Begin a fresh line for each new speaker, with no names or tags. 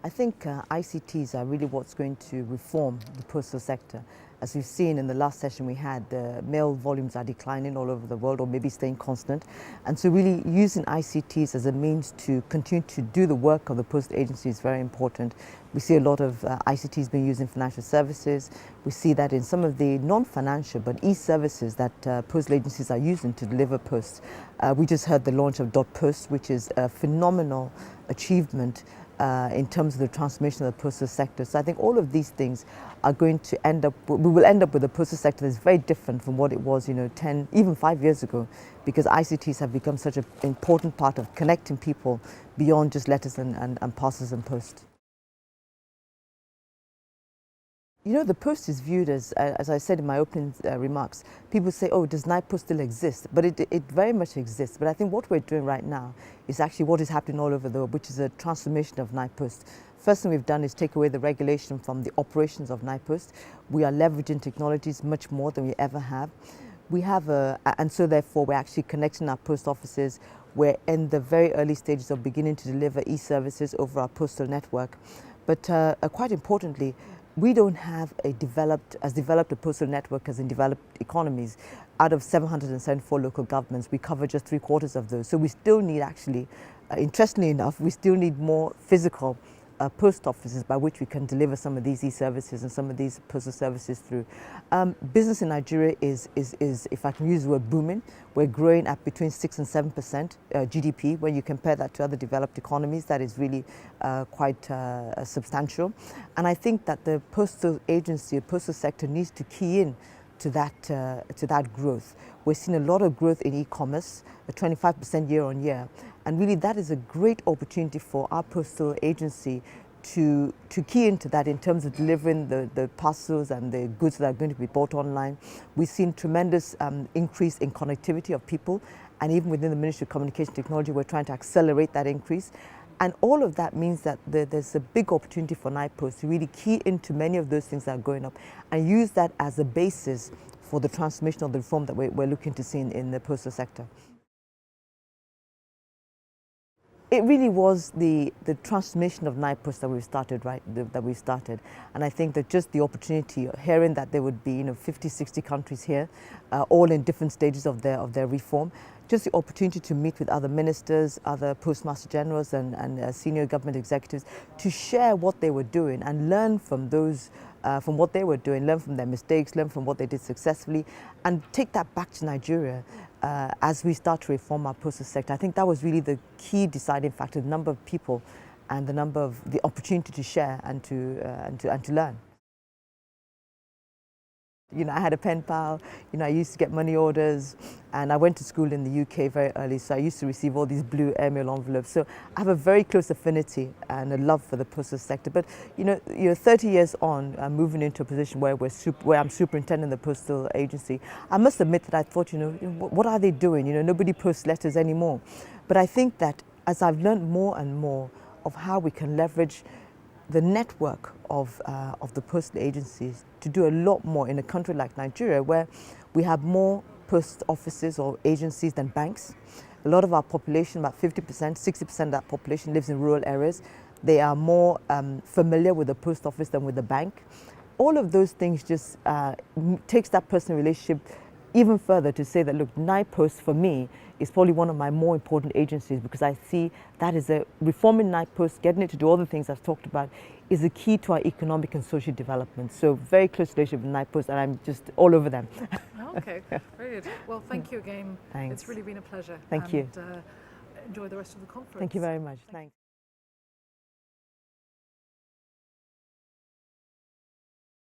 I think ICTs are really what's going to reform the postal sector. As we've seen in the last session we had, the mail volumes are declining all over the world, or maybe staying constant. And so really using ICTs as a means to continue to do the work of the postal agency is very important. We see a lot of ICTs being used in financial services. We see that in some of the non-financial but e-services that postal agencies are using to deliver posts. We just heard the launch of .post, which is a phenomenal achievement in terms of the transformation of the postal sector. So I think all of these things are going to end up, we will end up with a postal sector that's very different from what it was, 10, even 5 years ago, because ICTs have become such an important part of connecting people beyond just letters and parcels and post. The post is viewed as I said in my opening remarks, people say, oh, does NIPOST still exist? But it very much exists. But I think what we're doing right now is actually what is happening all over the world, which is a transformation of NIPOST. First thing we've done is take away the regulation from the operations of NIPOST. We are leveraging technologies much more than we ever have. And so therefore we're actually connecting our post offices. We're in the very early stages of beginning to deliver e-services over our postal network. But quite importantly, we don't have developed a postal network as in developed economies. Out of 774 local governments, we cover just 3/4 of those. So we still need actually, interestingly enough, we still need more physical post offices by which we can deliver some of these e-services and some of these postal services through. Business in Nigeria is, if I can use the word, booming. We're growing at between 6 and 7% GDP. When you compare that to other developed economies, that is really quite substantial. And I think that the postal agency, the postal sector needs to key in to that growth. We're seeing a lot of growth in e-commerce, 25% year on year. And really that is a great opportunity for our postal agency to key into that in terms of delivering the parcels and the goods that are going to be bought online. We've seen tremendous increase in connectivity of people, and even within the Ministry of Communication Technology, we're trying to accelerate that increase. And all of that means that there's a big opportunity for NIPOST to really key into many of those things that are going up and use that as a basis for the transformation of the reform that we're looking to see in the postal sector. It really was the transformation of NIPOST that we started, and I think that just the opportunity, hearing that there would be 50, 60 countries here, all in different stages of their reform, just the opportunity to meet with other ministers, other postmaster generals and senior government executives to share what they were doing and learn from those, from what they were doing, learn from their mistakes, learn from what they did successfully, and take that back to Nigeria as we start to reform our postal sector. I think that was really the key deciding factor, the number of people and the opportunity to share and to learn. I had a pen pal, I used to get money orders, and I went to school in the UK very early, so I used to receive all these blue airmail envelopes. So I have a very close affinity and a love for the postal sector. But 30 years on, I'm moving into a position where I'm superintendent of the postal agency. I must admit that I thought, what are they doing? Nobody posts letters anymore. But I think that as I've learned more and more of how we can leverage the network of the postal agencies to do a lot more in a country like Nigeria, where we have more post offices or agencies than banks. A lot of our population, about 50%, 60% of that population lives in rural areas. They are more familiar with the post office than with the bank. All of those things just takes that personal relationship even further to say that, look, NIPOST for me is probably one of my more important agencies, because I see that is reforming NIPOST, getting it to do all the things I've talked about, is a key to our economic and social development. So very close relationship with NIPOST, and I'm just all over them.
Okay, very good. Well, thank you again.
Thanks.
It's really been a pleasure.
Thank you.
Enjoy the rest of the conference.
Thank you very much. Thanks.